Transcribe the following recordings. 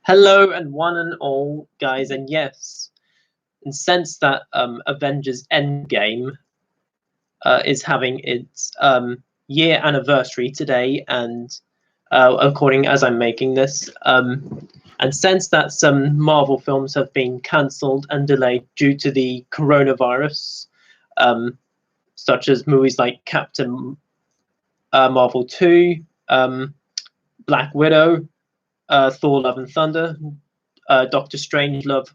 Hello and one and all, guys, and yes, and since that Avengers Endgame is having its year anniversary today, and according as I'm making this, and since that some Marvel films have been cancelled and delayed due to the coronavirus, such as movies like Captain Marvel 2, Black Widow, Thor: Love and Thunder, Doctor Strangelove,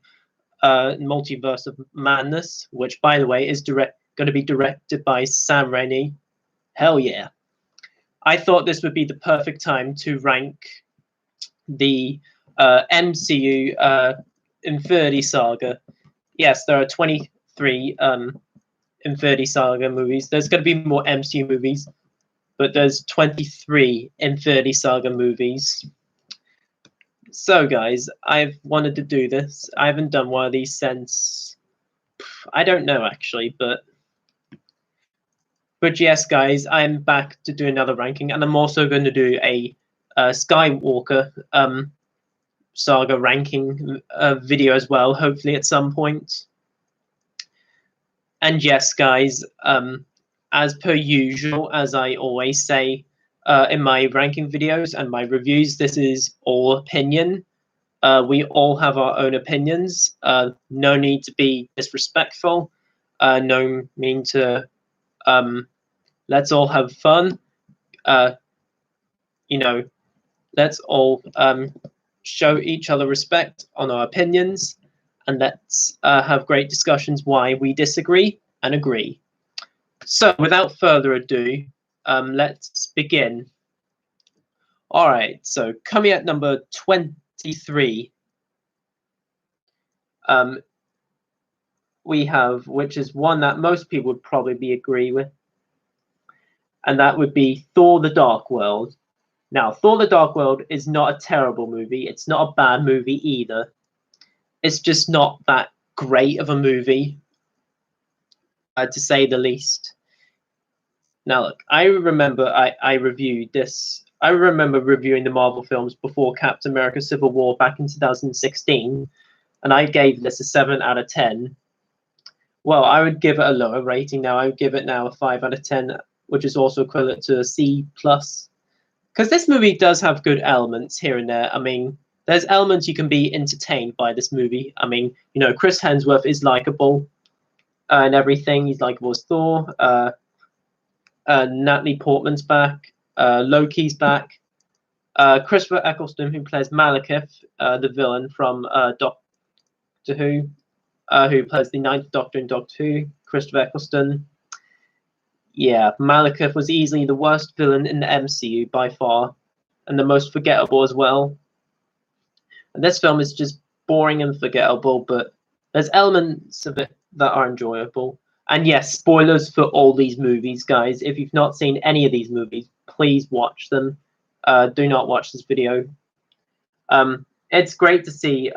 Multiverse of Madness, which, by the way, is going to be directed by Sam Raimi. Hell yeah! I thought this would be the perfect time to rank the MCU Infinity Saga. Yes, there are 23 Infinity Saga movies. There's going to be more MCU movies, but there's 23 Infinity Saga movies. So, guys, I've wanted to do this. I haven't done one of these since, I don't know actually, but yes, guys, I'm back to do another ranking, and I'm also going to do a Skywalker Saga ranking video as well, hopefully at some point. And yes, guys, as per usual, as I always say, in my ranking videos and my reviews, this is all opinion. We all have our own opinions. No need to be disrespectful. No mean to. Let's all have fun. Let's all show each other respect on our opinions, and let's have great discussions why we disagree and agree. So, without further ado, let's begin. All right, so coming at number 23, we have, which is one that most people would probably agree with, and that would be Thor: The Dark World. Now, Thor: The Dark World is not a terrible movie. It's not a bad movie either. It's just not that great of a movie, to say the least. Now, look, I remember I reviewed this. I remember reviewing the Marvel films before Captain America: Civil War back in 2016, and I gave this a 7 out of 10. Well, I would give it a lower rating now. I would give it now a 5 out of 10, which is also equivalent to a C+. Because this movie does have good elements here and there. I mean, there's elements you can be entertained by this movie. I mean, Chris Hemsworth is likable and everything. He's likable as Thor. Natalie Portman's back. Loki's back. Christopher Eccleston, who plays Malekith, the villain from Doctor Who, who plays the Ninth Doctor in Doctor Who, Christopher Eccleston. Yeah, Malekith was easily the worst villain in the MCU by far, and the most forgettable as well. And this film is just boring and forgettable, but there's elements of it that are enjoyable. And yes, spoilers for all these movies, guys. If you've not seen any of these movies, please watch them. Do not watch this video. It's great to see,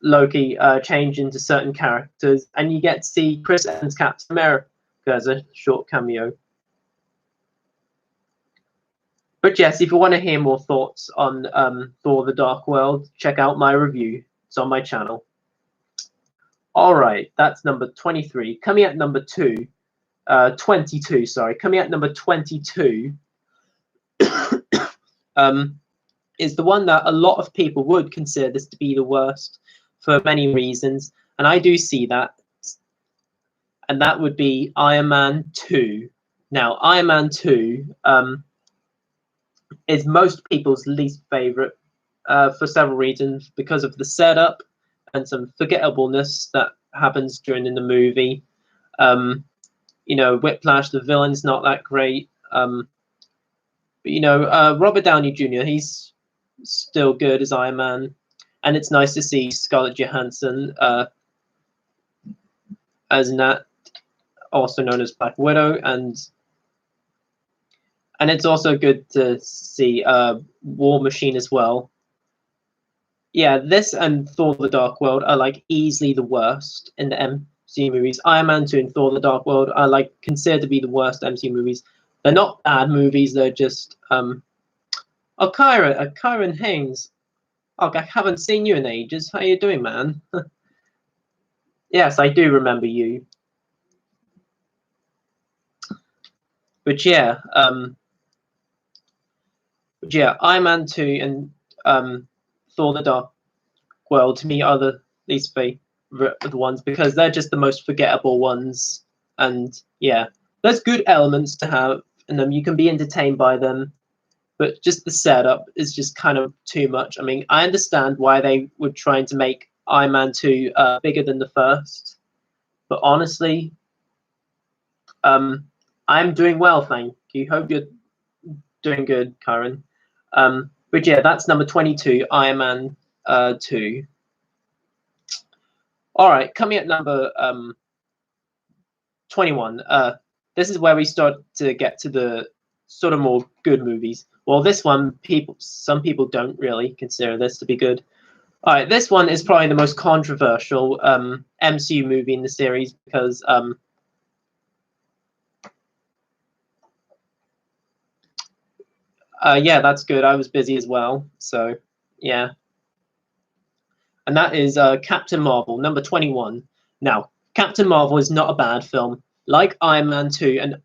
Loki change into certain characters, and you get to see Chris Evans' Captain America as a short cameo. But yes, if you want to hear more thoughts on Thor: The Dark World, check out my review. It's on my channel. All right, that's number 23. Coming at number 22, sorry. Coming at number 22 is the one that a lot of people would consider this to be the worst for many reasons, and I do see that. And that would be Iron Man 2. Now, Iron Man 2 is most people's least favorite for several reasons, because of the setup and some forgettableness that happens during the movie. Whiplash, the villain's not that great. But Robert Downey Jr., he's still good as Iron Man. And it's nice to see Scarlett Johansson as Nat, also known as Black Widow, and it's also good to see War Machine as well. Yeah, this and Thor: The Dark World are like easily the worst in the MCU movies. Iron Man 2 and Thor: The Dark World are like considered to be the worst MCU movies. They're not bad movies. They're just Kyron Haynes. Oh, I haven't seen you in ages. How you doing, man? Yes, I do remember you. But yeah, Iron Man 2 and Thor: The Dark World to me are the least favorite of the ones because they're just the most forgettable ones. And yeah, there's good elements to have in them. You can be entertained by them, but just the setup is just kind of too much. I mean, I understand why they were trying to make Iron Man 2 bigger than the first, but honestly, I'm doing well, thank you. Hope you're doing good, Karen. But yeah, that's number 22, Iron Man 2. All right, coming at number 21. This is where we start to get to the sort of more good movies. Well, this one, some people don't really consider this to be good. All right, this one is probably the most controversial MCU movie in the series because yeah, that's good. I was busy as well, so yeah. And that is Captain Marvel, number 21. Now, Captain Marvel is not a bad film. Like Iron Man 2 and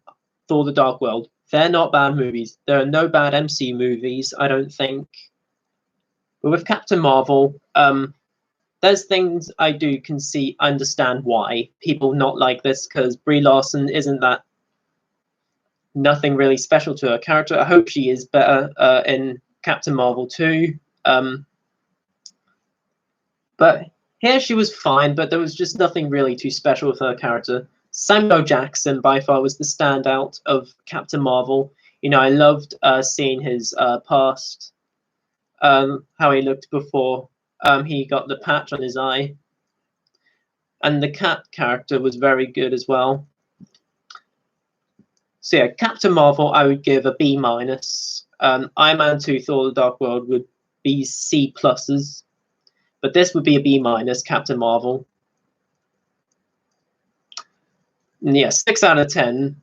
Thor: The Dark World, they're not bad movies. There are no bad MCU movies, I don't think. But with Captain Marvel, there's things I do understand why people not like this because Brie Larson isn't that nothing really special to her character. I hope she is better in Captain Marvel 2. But here she was fine, but there was just nothing really too special with her character. Samuel Jackson by far was the standout of Captain Marvel. You know, I loved seeing his past, how he looked before he got the patch on his eye. And the cat character was very good as well. So yeah, Captain Marvel I would give a B minus. Iron Man 2 Thor: The Dark World would be C pluses. But this would be a B minus, Captain Marvel. And yeah, 6 out of 10.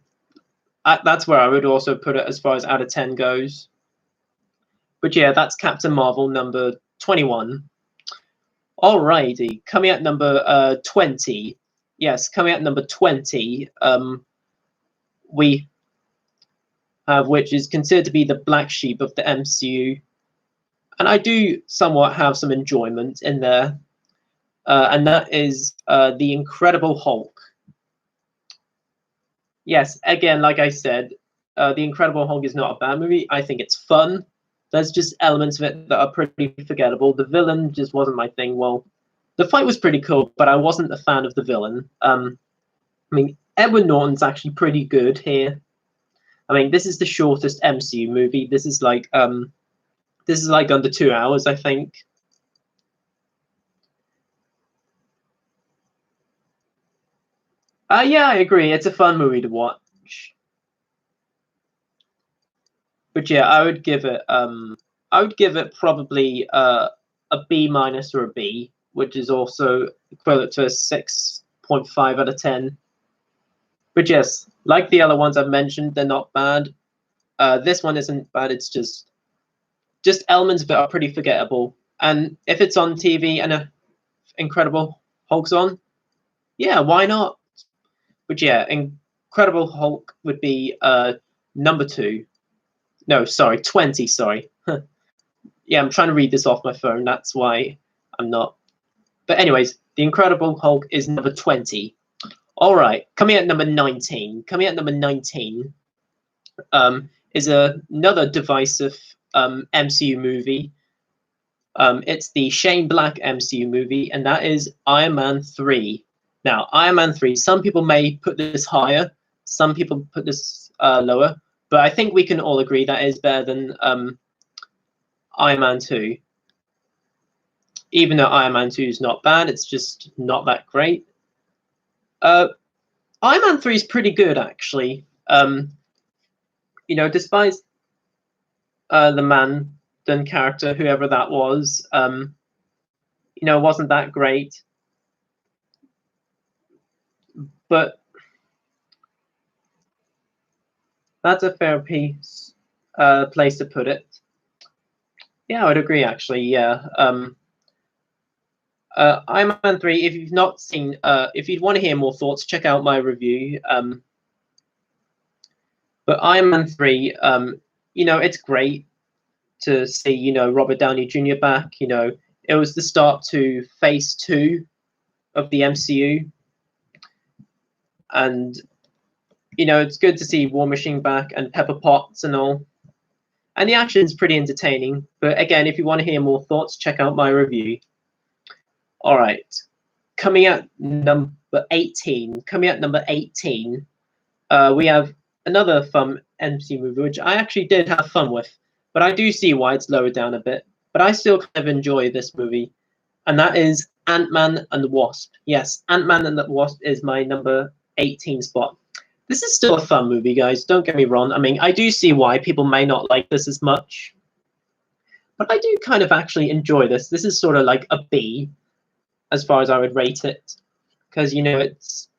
That's where I would also put it as far as out of 10 goes. But yeah, that's Captain Marvel number 21. Alrighty, coming at number 20. Yes, coming at number 20, we have, which is considered to be the black sheep of the MCU. And I do somewhat have some enjoyment in there. And that is The Incredible Hulk. Yes, again, like I said, The Incredible Hulk is not a bad movie. I think it's fun. There's just elements of it that are pretty forgettable. The villain just wasn't my thing. Well, the fight was pretty cool, but I wasn't a fan of the villain. I mean, Edward Norton's actually pretty good here. I mean, this is the shortest MCU movie. This is like under 2 hours, I think. Yeah, I agree. It's a fun movie to watch. But yeah, I would give it probably a B minus or a B, which is also equivalent to a 6.5 out of 10. But yes, like the other ones I've mentioned, they're not bad. This one isn't bad. It's just elements of it are pretty forgettable. And if it's on TV and a Incredible Hulk's on, yeah, why not? But yeah, Incredible Hulk would be number 2. No, sorry, 20. Sorry. Yeah, I'm trying to read this off my phone. That's why I'm not. But anyways, The Incredible Hulk is number 20. All right, coming at number 19. Coming at number 19 is another divisive MCU movie. It's the Shane Black MCU movie, and that is Iron Man 3. Now, Iron Man 3, some people may put this higher, some people put this lower, but I think we can all agree that is better than Iron Man 2. Even though Iron Man 2 is not bad, it's just not that great. Iron Man 3 is pretty good, actually. You know, despite the Mandan character, whoever that was, you know, wasn't that great. But that's a fair place to put it. Yeah, I would agree actually. Yeah. Iron Man 3, if you've not seen, if you'd want to hear more thoughts, check out my review. But Iron Man 3, it's great to see, Robert Downey Jr. back. It was the start to phase 2 of the MCU. And, it's good to see War Machine back and Pepper Potts and all. And the action's pretty entertaining. But again, if you want to hear more thoughts, check out my review. All right. Coming at number 18. We have another fun MCU movie, which I actually did have fun with. But I do see why it's lowered down a bit. But I still kind of enjoy this movie. And that is Ant-Man and the Wasp. Yes, Ant-Man and the Wasp is my number 18 spot. This is still a fun movie, guys. Don't get me wrong. I mean, I do see why people may not like this as much. But I do kind of actually enjoy this. This is sort of like a B, as far as I would rate it. Because, it's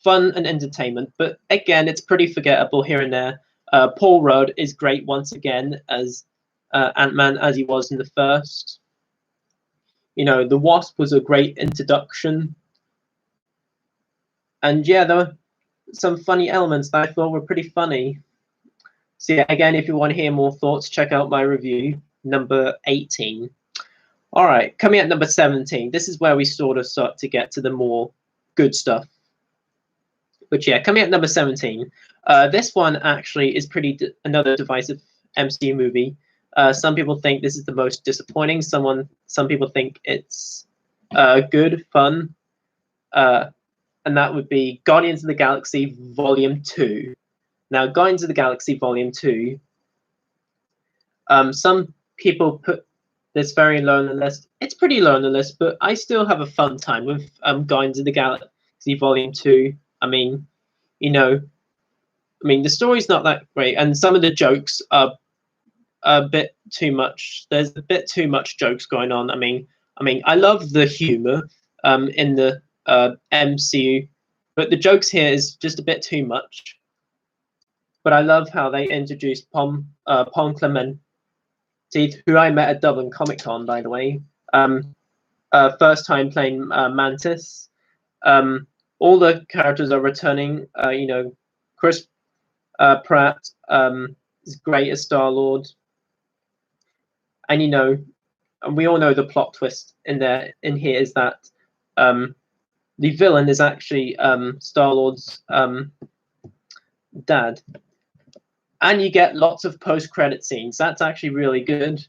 fun and entertainment. But again, it's pretty forgettable here and there. Paul Rudd is great once again as Ant-Man, as he was in the first. The Wasp was a great introduction. And yeah, there were some funny elements that I thought were pretty funny. So yeah, again, if you want to hear more thoughts, check out my review, number 18. All right, coming at number 17. This is where we sort of start to get to the more good stuff. But yeah, coming at number 17. This one actually is another divisive MCU movie. Some people think this is the most disappointing. Some people think it's good, fun. And that would be Guardians of the Galaxy Volume 2. Now, Guardians of the Galaxy Volume 2, some people put this very low on the list. It's pretty low on the list, but I still have a fun time with Guardians of the Galaxy Volume 2. I mean, the story's not that great, and some of the jokes are a bit too much. There's a bit too much jokes going on. I mean, I love the humor in the MCU, but the jokes here is just a bit too much. But I love how they introduced Pom Clemente, who I met at Dublin Comic Con, by the way. First time playing Mantis. All the characters are returning. Chris Pratt is great as Star-Lord. And and we all know the plot twist in here is that the villain is actually Star-Lord's dad. And you get lots of post-credit scenes. That's actually really good.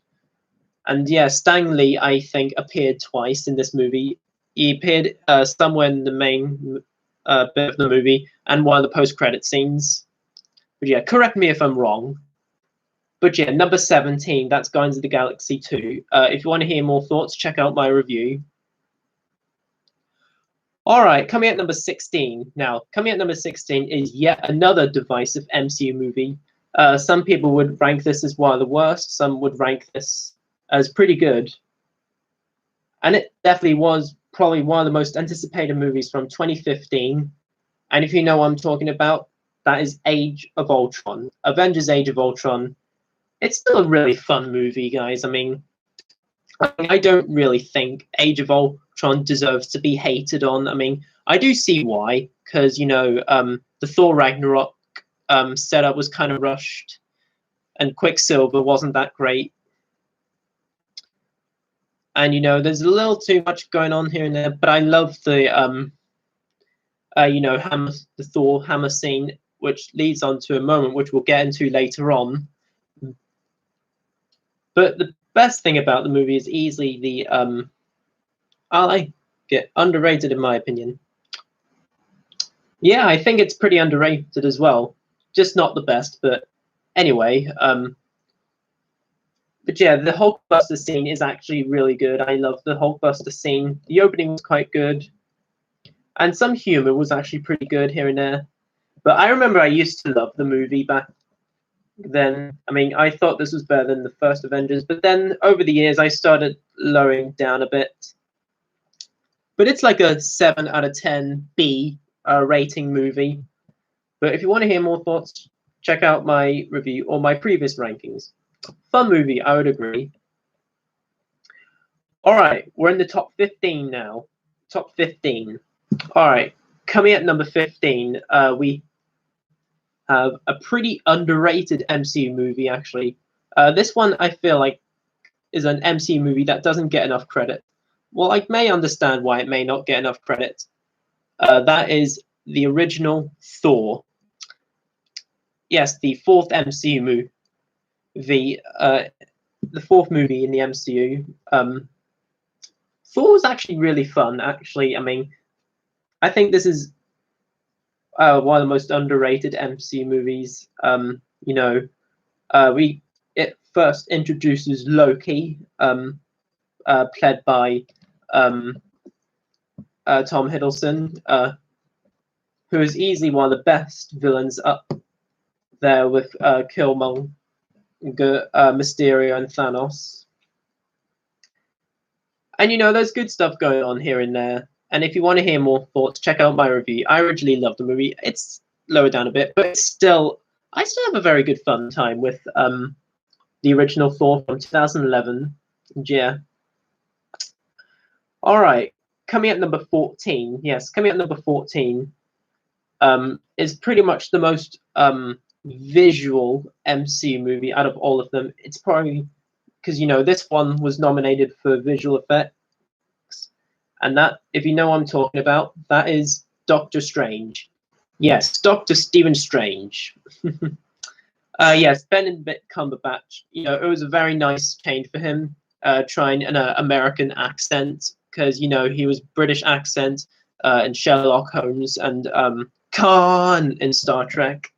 And yeah, Stan Lee, I think, appeared twice in this movie. He appeared somewhere in the main bit of the movie and one of the post-credit scenes. But yeah, correct me if I'm wrong. But yeah, number 17, that's Guardians of the Galaxy 2. If you want to hear more thoughts, check out my review. All right, coming at number 16. Now, coming at number 16 is yet another divisive MCU movie. Some people would rank this as one of the worst. Some would rank this as pretty good. And it definitely was probably one of the most anticipated movies from 2015. And if you know what I'm talking about, that is Age of Ultron. Avengers Age of Ultron. It's still a really fun movie, guys. I mean, I don't really think Age of Ultron deserves to be hated on. I mean, I do see why, because, the Thor Ragnarok setup was kind of rushed, and Quicksilver wasn't that great. And, there's a little too much going on here and there, but I love the, the Thor hammer scene, which leads on to a moment which we'll get into later on. But the best thing about the movie is easily the, I like it, underrated in my opinion. Yeah, I think it's pretty underrated as well. Just not the best, but anyway. But yeah, the Hulkbuster scene is actually really good. I love the Hulkbuster scene. The opening was quite good. And some humor was actually pretty good here and there. But I remember I used to love the movie back then. I mean, I thought this was better than the first Avengers. But then over the years, I started lowering down a bit. But it's like a 7 out of 10 B rating movie. But if you want to hear more thoughts, check out my review or my previous rankings. Fun movie, I would agree. All right, we're in the top 15 now. Top 15. All right, coming at number 15, we have a pretty underrated MCU movie, actually. This one, I feel like, is an MCU movie that doesn't get enough credit. Well, I may understand why it may not get enough credit. That is the original Thor. Yes, the fourth MCU movie. The fourth movie in the MCU. Thor was actually really fun. Actually, I mean, I think this is one of the most underrated MCU movies. You know, it first introduces Loki, played by Tom Hiddleston, who is easily one of the best villains up there with Killmonger, Mysterio, and Thanos. And there's good stuff going on here and there. And if you want to hear more thoughts, check out my review. I originally loved the movie. It's lower down a bit, but I still have a very good fun time with the original Thor from 2011. Yeah. All right. Coming at number 14. Yes, coming at number 14 is pretty much the most visual MCU movie out of all of them. It's probably because this one was nominated for visual effects, and that, if you know what I'm talking about, that is Doctor Strange. Yes, Doctor Stephen Strange. Yes, Benedict Cumberbatch. It was a very nice change for him, trying an American accent, because he was British accent in Sherlock Holmes and Khan in Star Trek.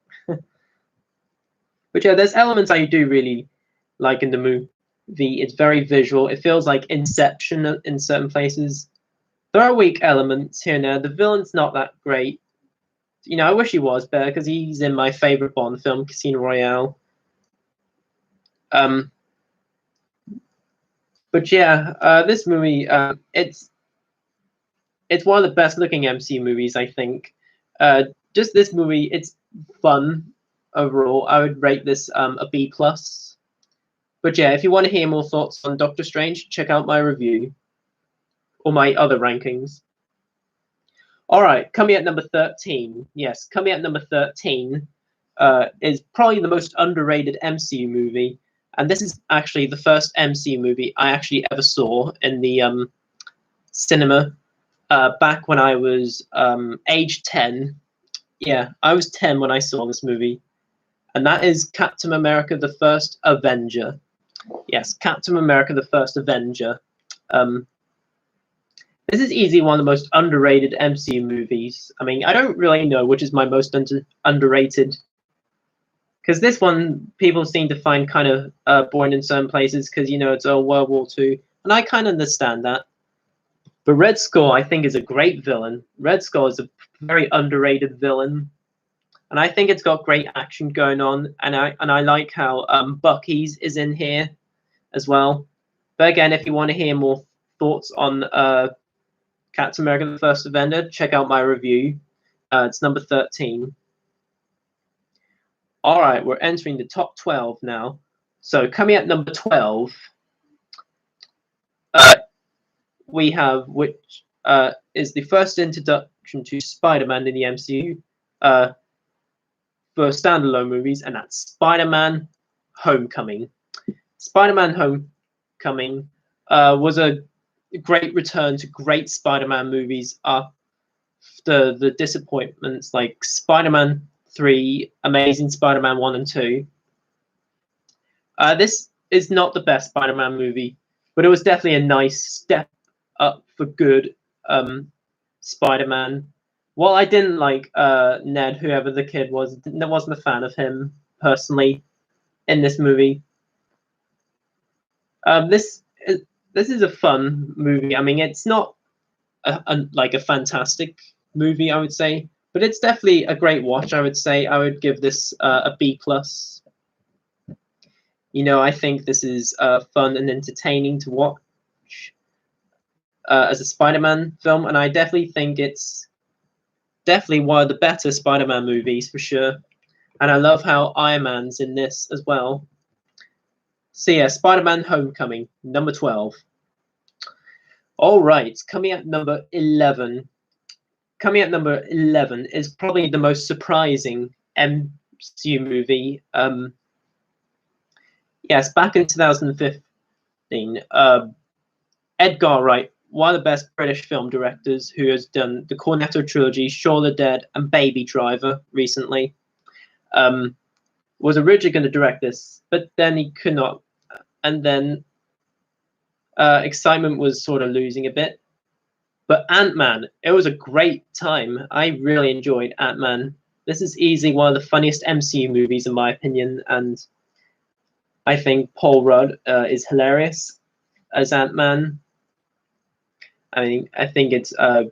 But yeah, there's elements I do really like in the movie. It's very visual. It feels like Inception in certain places. There are weak elements here and there. The villain's not that great. I wish he was better, because he's in my favorite Bond film, Casino Royale. But yeah, this movie, it's one of the best looking MCU movies, I think. Just this movie, it's fun overall. I would rate this a B+. But yeah, if you want to hear more thoughts on Doctor Strange, check out my review or my other rankings. All right, coming at number 13. Yes, coming at number 13 is probably the most underrated MCU movie. And this is actually the first MCU movie I actually ever saw in the cinema back when I was age 10. Yeah, I was 10 when I saw this movie. And that is Captain America, the First Avenger. Yes, Captain America, the First Avenger. This is easily one of the most underrated MCU movies. I mean, I don't really know which is my most underrated, because this one people seem to find kind of boring in certain places, because it's all World War II, and I kind of understand that. But Red Skull, I think, is a great villain. Red Skull is a very underrated villain, and I think it's got great action going on, and I like how Bucky's is in here as well. But again, if you want to hear more thoughts on Captain America: The First Avenger, check out my review. It's number 13. All right, we're entering the top 12 now. So coming at number 12, we have, which is the first introduction to Spider-Man in the MCU for standalone movies, and that's Spider-Man: Homecoming. Spider-Man: Homecoming was a great return to great Spider-Man movies after the disappointments like Spider-Man 3, Amazing Spider-Man 1 and 2. This is not the best Spider-Man movie, but it was definitely a nice step up for good Spider-Man. While I didn't like Ned, whoever the kid was, I wasn't a fan of him personally in this movie. This is a fun movie. I mean, it's not like a fantastic movie, I would say, but it's definitely a great watch. I would say I would give this a B+. I think this is fun and entertaining to watch as a Spider-Man film, and I definitely think it's definitely one of the better Spider-Man movies for sure. And I love how Iron Man's in this as well. So yeah, Spider-Man: Homecoming, number 12. All right, coming at number 11. Coming at number 11 is probably the most surprising MCU movie. Yes, back in 2015, Edgar Wright, one of the best British film directors, who has done the Cornetto trilogy, Shaun of the Dead, and Baby Driver recently, was originally going to direct this, but then he could not. And then excitement was sort of losing a bit. But Ant-Man, it was a great time. I really enjoyed Ant-Man. This is easily one of the funniest MCU movies, in my opinion, and I think Paul Rudd is hilarious as Ant-Man. I mean, I think it's got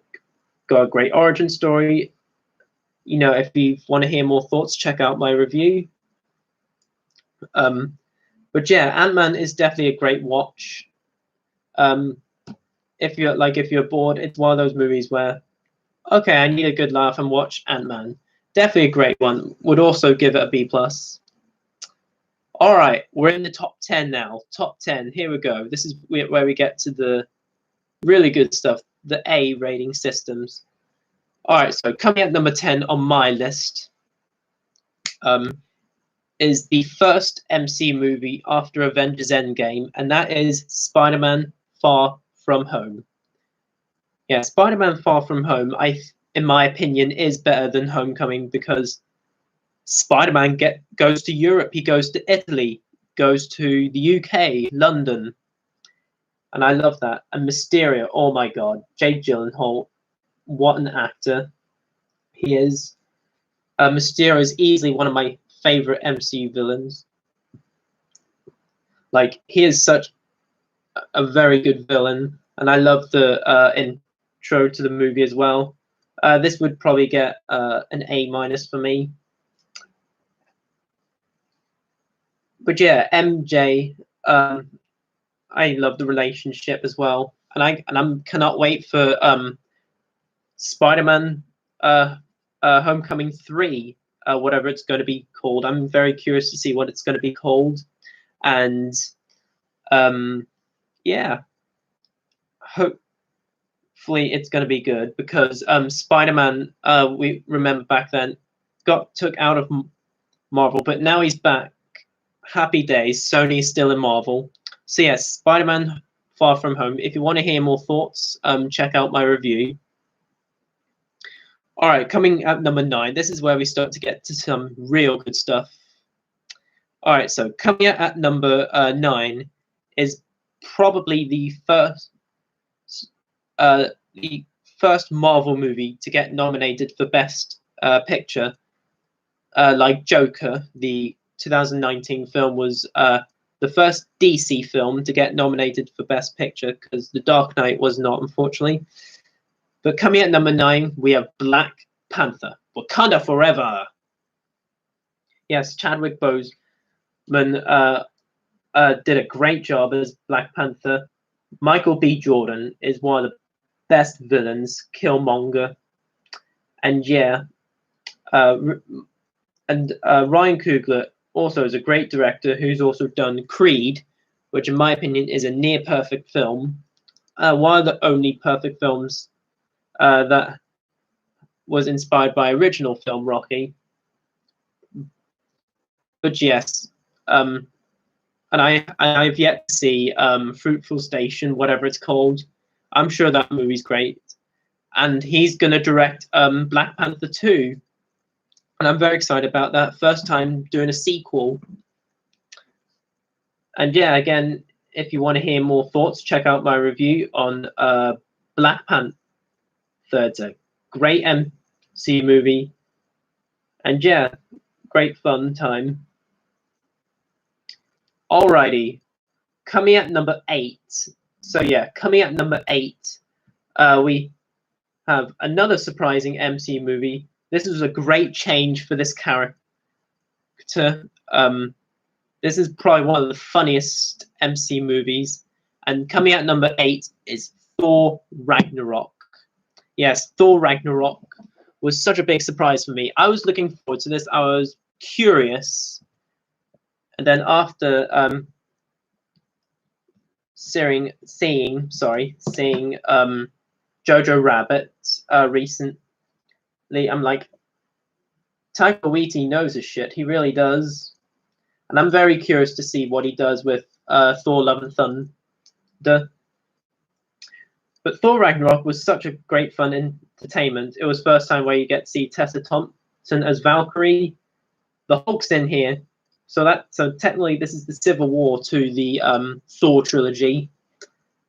a great origin story. You know, if you want to hear more thoughts, check out my review. But yeah, Ant-Man is definitely a great watch. If you're bored, it's one of those movies where, okay, I need a good laugh and watch Ant-Man. Definitely a great one. Would also give it a B+. All right, we're in the top 10 now. Top 10. Here we go. This is where we get to the really good stuff, the A rating systems. All right, so coming at number 10 on my list is the first MC movie after Avengers Endgame, and that is Spider-Man Far From Home. Yeah, Spider-Man Far From Home, in my opinion, is better than Homecoming because Spider-Man goes to Europe, he goes to Italy, goes to the UK, London, and I love that. And Mysterio, oh my god, Jake Gyllenhaal, what an actor he is. Mysterio is easily one of my favorite MCU villains. Like, he is such a very good villain, and I love the intro to the movie as well. This would probably get an A- for me. But yeah, MJ, I love the relationship as well, and I cannot wait for Spider-Man Homecoming 3, whatever it's going to be called. I'm very curious to see what it's going to be called, and yeah, hopefully it's going to be good because Spider-Man, we remember back then, got took out of Marvel, but now he's back. Happy days. Sony's still in Marvel. So yes, Spider-Man Far From Home. If you want to hear more thoughts, check out my review. All right, coming at number 9. This is where we start to get to some real good stuff. All right, so coming at number 9 is probably the first Marvel movie to get nominated for Best Picture. Like Joker, the 2019 film was the first DC film to get nominated for Best Picture because The Dark Knight was not, unfortunately. But coming at number 9, we have Black Panther, Wakanda Forever. Yes, Chadwick Boseman did a great job as Black Panther. Michael B. Jordan is one of the best villains, Killmonger. And yeah, Ryan Coogler also is a great director who's also done Creed, which in my opinion is a near perfect film. One of the only perfect films that was inspired by original film Rocky. But yes, and I've yet to see Fruitful Station, whatever it's called. I'm sure that movie's great. And he's going to direct Black Panther 2. And I'm very excited about that. First time doing a sequel. And yeah, again, if you want to hear more thoughts, check out my review on Black Panther. It's a great MC movie. And yeah, great fun time. Alrighty, coming at number 8. So yeah, coming at number 8, we have another surprising MC movie. This was a great change for this character. This is probably one of the funniest MC movies. And coming at number 8 is Thor Ragnarok. Yes, Thor Ragnarok was such a big surprise for me. I was looking forward to this. I was curious. And then after seeing Jojo Rabbit recently. I'm like, Taika Waititi knows his shit. He really does. And I'm very curious to see what he does with Thor: Love and Thunder. But Thor Ragnarok was such a great fun entertainment. It was first time where you get to see Tessa Thompson as Valkyrie. The Hulk's in here. So technically this is the Civil War to the Thor trilogy.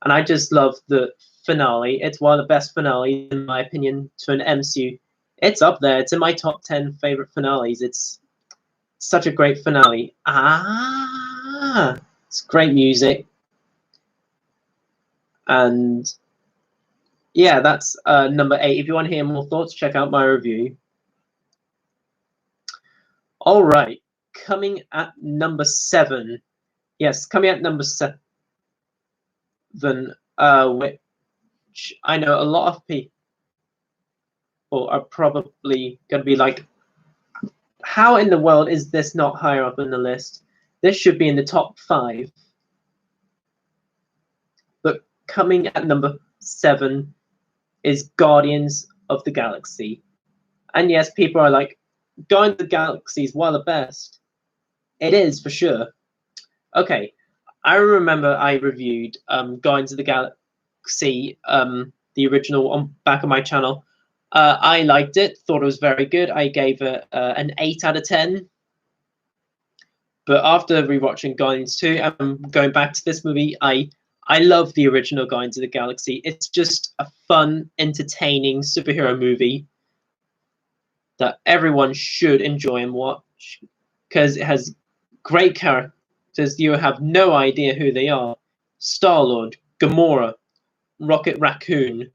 And I just love the finale. It's one of the best finales, in my opinion, to an MCU. It's up there. It's in my top 10 favorite finales. It's such a great finale. It's great music. And yeah, that's number 8. If you want to hear more thoughts, check out my review. All right, coming at number 7. Yes, coming at number 7, which I know a lot of people are probably going to be like, how in the world is this not higher up in the list? This should be in the top 5. But coming at number 7 is Guardians of the Galaxy. And yes, people are like, Guardians of the Galaxy is one of the best. It is, for sure. Okay, I remember I reviewed Guardians of the Galaxy, the original, on back of my channel. I liked it, thought it was very good. I gave it an 8 out of 10. But after rewatching Guardians 2 and going back to this movie, I love the original Guardians of the Galaxy. It's just a fun, entertaining superhero movie that everyone should enjoy and watch, because it has great characters. You have no idea who they are. Star-Lord, Gamora, Rocket Raccoon,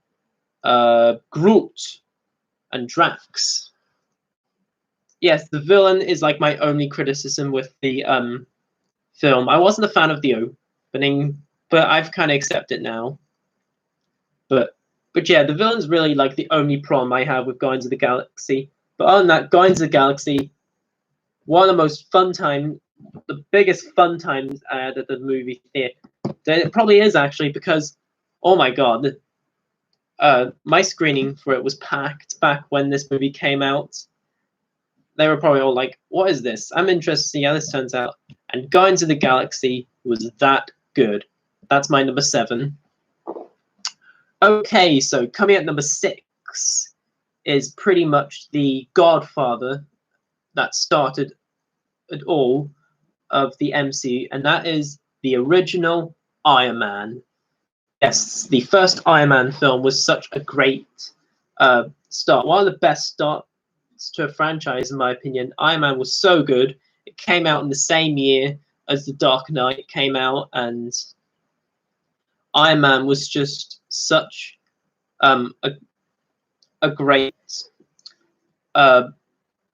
Groot, and Drax. Yes, the villain is like my only criticism with the film. I wasn't a fan of the opening, but I've kind of accepted it now. But yeah, the villain's really like the only problem I have with Guardians of the Galaxy. But other than that, Guardians of the Galaxy, one of the most fun times, the biggest fun times I had at the movie theater. It probably is, actually, because, oh my god, my screening for it was packed back when this movie came out. They were probably all like, what is this? I'm interested to see how this turns out. And Guardians of the Galaxy was that good. That's my number 7. Okay, so coming at number 6 is pretty much the godfather that started it all of the MCU, and that is the original Iron Man. Yes, the first Iron Man film was such a great start. One of the best starts to a franchise, in my opinion. Iron Man was so good. It came out in the same year as The Dark Knight came out, and Iron Man was just such a great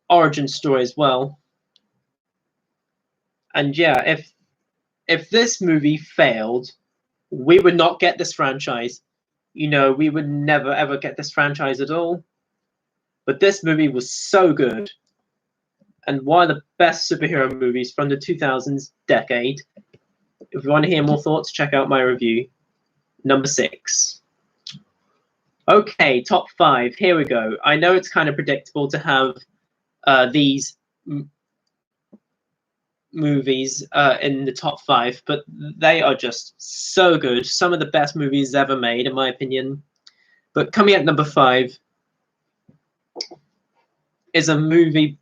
origin story as well. And yeah, if this movie failed, we would not get this franchise. You know, we would never ever get this franchise at all. But this movie was so good, and one of the best superhero movies from the 2000s decade. If you want to hear more thoughts, check out my review. Number 6. Okay, top 5. Here we go. I know it's kind of predictable to have these movies in the top 5, but they are just so good. Some of the best movies ever made, in my opinion. But coming at number 5 is a movie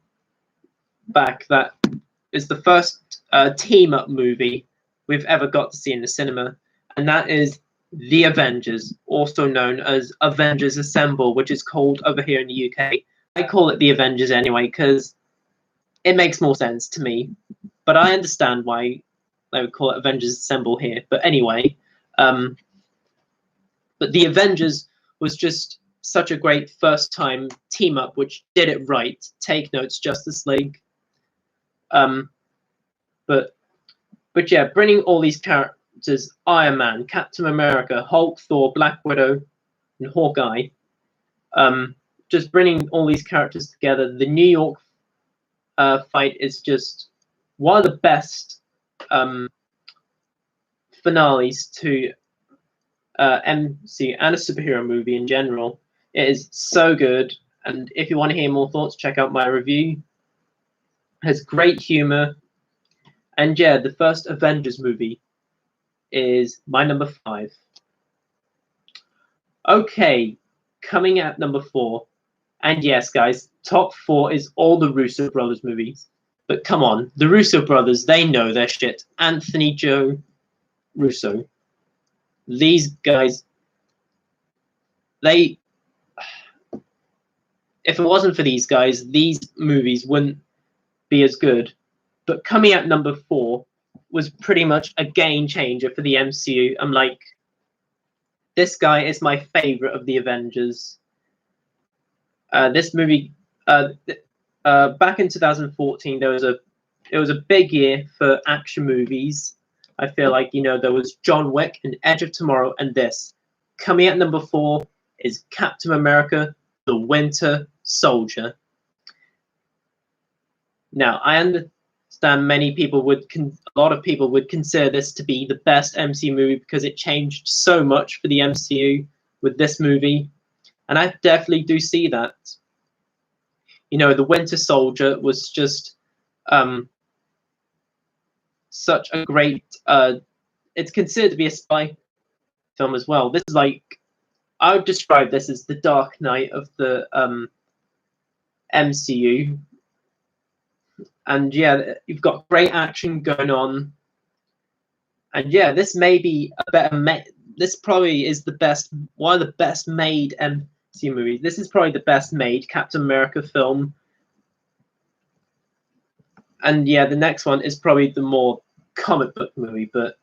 back that is the first team-up movie we've ever got to see in the cinema, and that is The Avengers, also known as Avengers Assemble, which is called over here in the UK. I call it The Avengers anyway, because it makes more sense to me, but I understand why they would call it Avengers Assemble here. But anyway, but The Avengers was just such a great first time team up, which did it right. Take notes, Justice League. But yeah, bringing all these characters, Iron Man, Captain America, Hulk, Thor, Black Widow, and Hawkeye, just bringing all these characters together. The New York fight is just one of the best finales to MCU and a superhero movie in general. It is so good, and if you want to hear more thoughts, check out my review. It has great humor, and yeah, the first Avengers movie is my number 5. Okay, coming at number 4, and yes, guys, top 4 is all the Russo brothers movies. But come on, the Russo brothers, they know their shit. Anthony Joe Russo. These guys, if it wasn't for these guys, these movies wouldn't be as good. But coming at number 4 was pretty much a game changer for the MCU. I'm like, this guy is my favorite of the Avengers. This movie, back in 2014, it was a big year for action movies. I feel like, there was John Wick and Edge of Tomorrow, and this. Coming at number 4 is Captain America: The Winter Soldier. Now, I understand a lot of people would consider this to be the best MCU movie because it changed so much for the MCU with this movie, and I definitely do see that. The Winter Soldier was just such a great. It's considered to be a spy film as well. This is like, I would describe this as the Dark Knight of the MCU. And yeah, you've got great action going on. And yeah, this may be a better. This probably is one of the best made MCU movies. This is probably the best made Captain America film. And yeah, the next one is probably the more comic book movie, but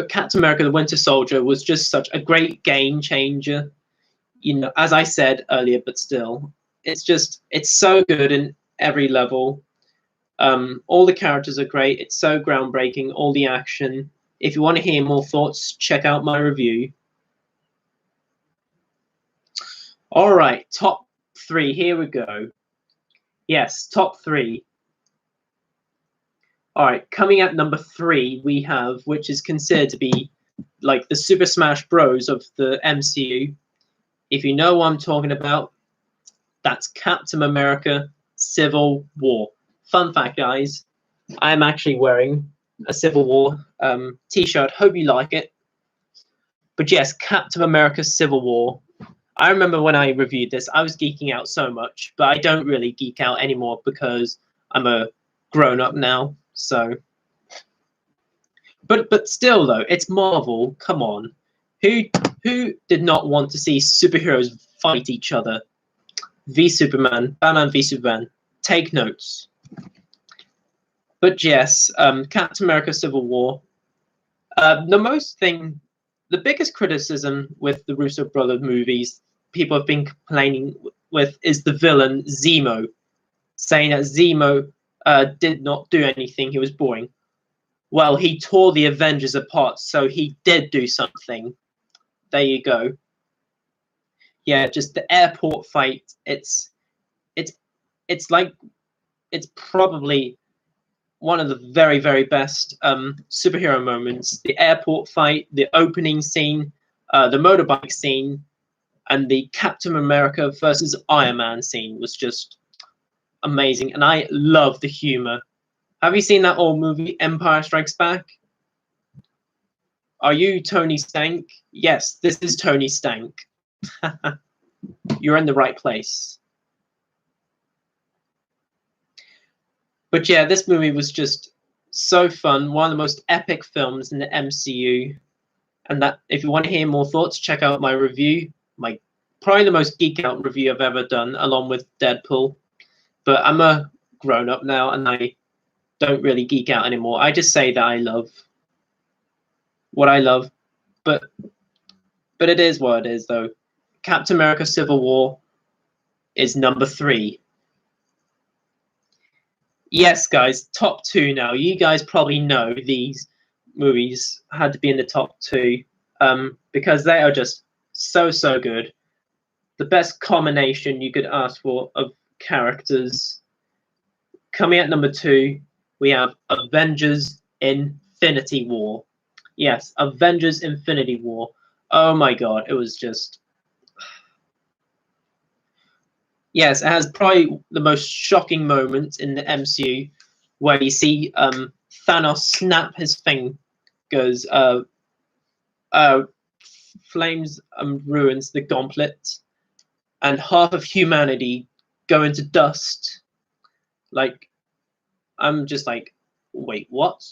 Captain America: The Winter Soldier was just such a great game changer. As I said earlier, but still, it's so good in every level. All the characters are great. It's so groundbreaking. All the action. If you want to hear more thoughts, check out my review. All right, top 3. Here we go. Yes, top 3. All right, coming at number 3, we have, which is considered to be like the Super Smash Bros. Of the MCU. If you know what I'm talking about, that's Captain America: Civil War. Fun fact, guys, I'm actually wearing a Civil War t-shirt. Hope you like it. But yes, Captain America: Civil War. I remember when I reviewed this, I was geeking out so much, but I don't really geek out anymore because I'm a grown-up now. So, but still though, it's Marvel. Come on, who did not want to see superheroes fight each other? V Superman, Batman v Superman. Take notes. But yes, Captain America: Civil War. The biggest criticism with the Russo brothers movies, people have been complaining with, is the villain Zemo, saying that Zemo did not do anything. He was boring. Well, he tore the Avengers apart, so he did do something. There you go. Yeah, just the airport fight. It's probably one of the very, very best superhero moments. The airport fight, the opening scene, the motorbike scene, and the Captain America versus Iron Man scene was just amazing. And I love the humor. Have you seen that old movie, Empire Strikes Back? Are you Tony Stank? Yes, this is Tony Stank. You're in the right place. But yeah, this movie was just so fun. One of the most epic films in the MCU. And that, if you want to hear more thoughts, check out my review. Probably the most geek out review I've ever done, along with Deadpool. But I'm a grown up now, and I don't really geek out anymore. I just say that I love what I love. But it is what it is, though. Captain America: Civil War is number 3. Yes, guys, top 2 now. You guys probably know these movies had to be in the top 2 because they are just so good. The best combination you could ask for of characters. Coming at number 2, we have Avengers: Infinity Infinity War. Yes, Avengers Infinity War. Oh my god, it was just... Yes, it has probably the most shocking moment in the MCU, where you see Thanos snap his fingers, flames ruins the gauntlet, and half of humanity go into dust. Like, I'm just like, wait, what?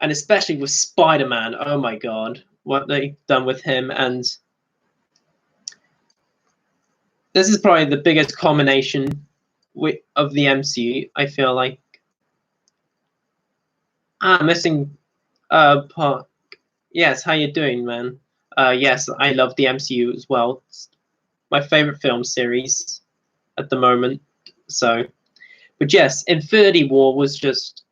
And especially with Spider-Man, oh my god, what they've done with him. And this is probably the biggest culmination of the MCU, I feel like. Missing part. Yes, how you doing, man? Yes, I love the MCU as well. It's my favorite film series at the moment. So, but yes, Infinity War was just...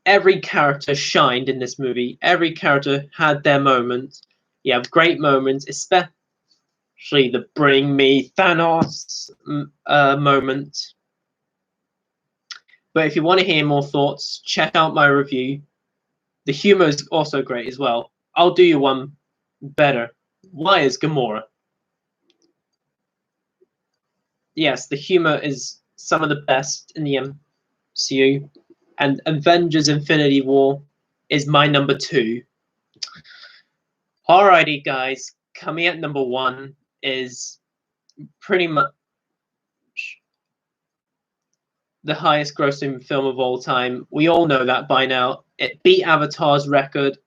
every character shined in this movie. Every character had their moment. You have great moments, especially the "Bring Me Thanos" moment. But if you want to hear more thoughts, check out my review. The humor is also great as well. I'll do you one better. Why is Gamora? Yes, the humor is some of the best in the MCU. And Avengers Infinity War is my number 2. Alrighty, guys. Coming at number 1 is pretty much the highest grossing film of all time. We all know that by now. It beat Avatar's record.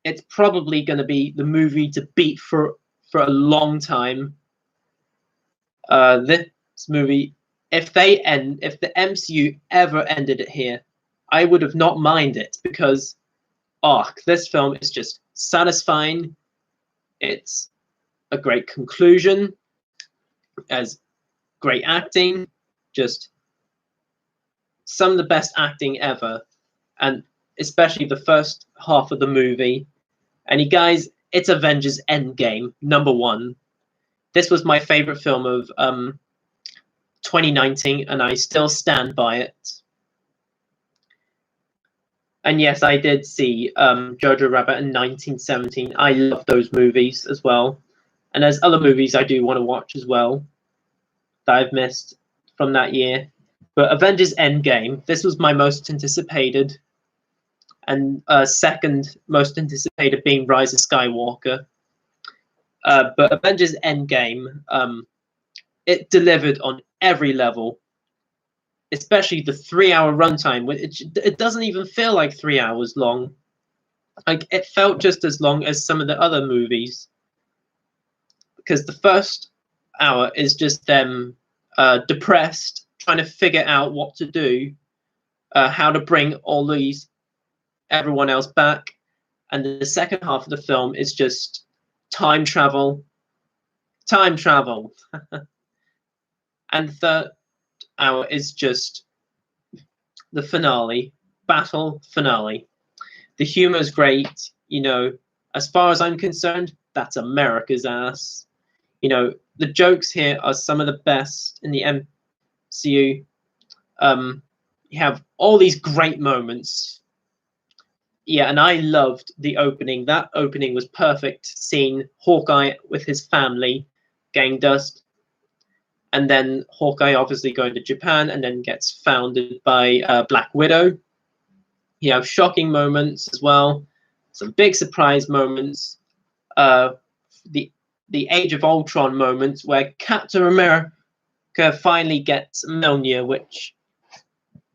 It's probably going to be the movie to beat for a long time. This movie, if the MCU ever ended it here, I would have not minded it, because this film is just satisfying. It's a great conclusion, as great acting, just some of the best acting ever, and especially the first half of the movie. And you guys, it's Avengers Endgame, number 1. This was my favorite film of 2019, and I still stand by it. And yes, I did see Jojo Rabbit in 1917. I love those movies as well. And there's other movies I do want to watch as well that I've missed from that year. But Avengers Endgame, this was my most anticipated. And second most anticipated being Rise of Skywalker. But Avengers Endgame, it delivered on every level. Especially the 3-hour runtime. It doesn't even feel like 3 hours long. Like, it felt just as long as some of the other movies. Because the first hour is just them depressed, trying to figure out what to do, how to bring everyone else back. And the second half of the film is just time travel. And the third hour is just the finale, battle finale. The humor is great. As far as I'm concerned, that's America's ass. The jokes here are some of the best in the MCU. You have all these great moments. Yeah, and I loved the opening. That opening was perfect. Seeing Hawkeye with his family getting dust. And then Hawkeye obviously going to Japan and then gets founded by Black Widow. You have shocking moments as well. Some big surprise moments. The Age of Ultron moment where Captain America finally gets Mjolnir, which,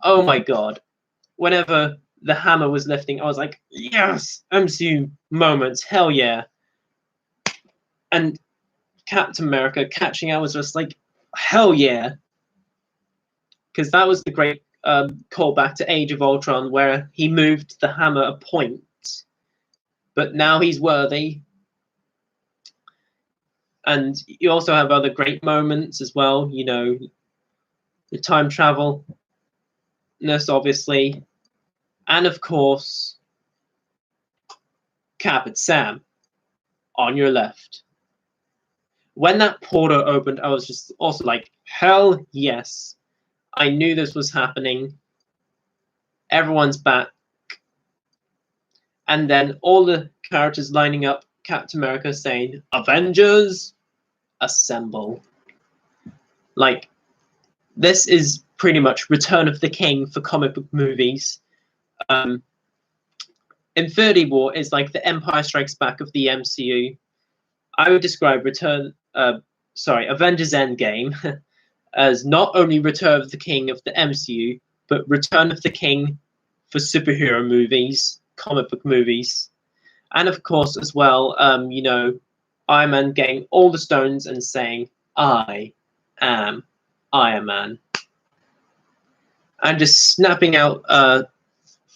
oh my god. Whenever the hammer was lifting, I was like, yes, MCU moments, hell yeah. And Captain America catching out was just like, hell yeah. Because that was the great callback to Age of Ultron, where he moved the hammer a point. But now he's worthy. And you also have other great moments as well. The time travel, obviously. And of course, Cap and Sam on your left. When that portal opened, I was just also like, hell yes. I knew this was happening. everyone's back, and then all the characters lining up, Captain America saying, "Avengers, assemble." Like, this is pretty much Return of the King for comic book movies. Infinity War is like the Empire Strikes Back of the MCU. I would describe Avengers Endgame as not only Return of the King of the MCU, but Return of the King for superhero movies, comic book movies. And of course, as well, you know, Iron Man getting all the stones and saying, "I am Iron Man." And just snapping out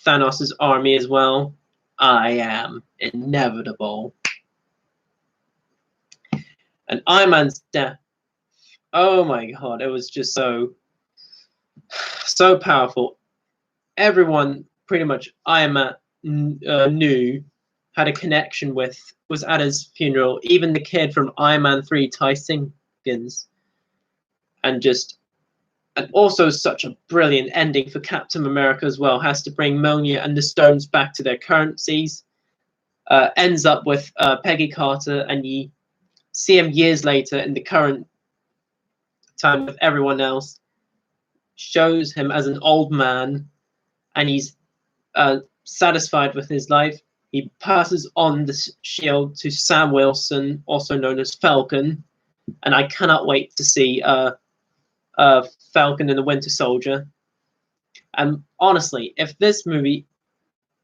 Thanos' army as well. "I am inevitable." And Iron Man's death. Oh my god, it was just so powerful. Everyone pretty much Iron Man knew, had a connection with, was at his funeral. Even the kid from Iron Man 3, Ty Simpkins. And also such a brilliant ending for Captain America as well. Has to bring Mjolnir and the stones back to their currencies. Ends up with Peggy Carter, and you see him years later in the current time with everyone else. Shows him as an old man, and he's satisfied with his life. He passes on the shield to Sam Wilson, also known as Falcon, and I cannot wait to see Falcon and the Winter Soldier. And honestly, if this movie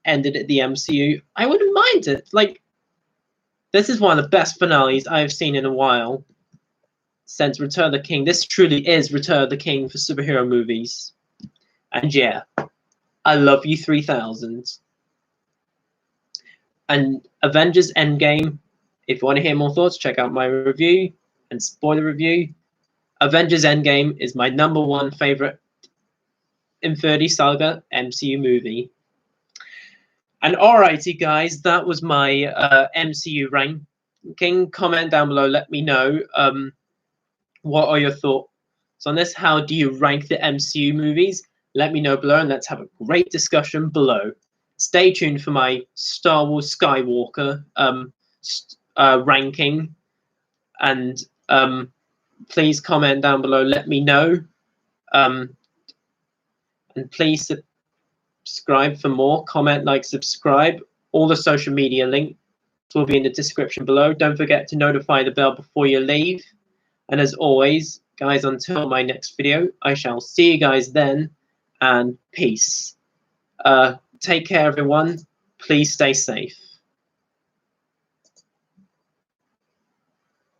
ended at the MCU, I wouldn't mind it. Like, this is one of the best finales I've seen in a while since Return of the King. This truly is Return of the King for superhero movies. And yeah, I love you 3000. And Avengers Endgame, if you want to hear more thoughts, check out my review and spoiler review. Avengers Endgame is my #1 favorite Infinity Saga MCU movie. And alrighty, guys, that was my MCU ranking. Comment down below, let me know what are your thoughts on this. How do you rank the MCU movies? Let me know below, and let's have a great discussion below. Stay tuned for my Star Wars Skywalker ranking, and please comment down below, let me know, and please subscribe for more. Comment, like, subscribe. All the social media links will be in the description below. Don't forget to notify the bell before you leave, and as always, guys, until my next video, I shall see you guys then, and peace. Take care, everyone. Please stay safe.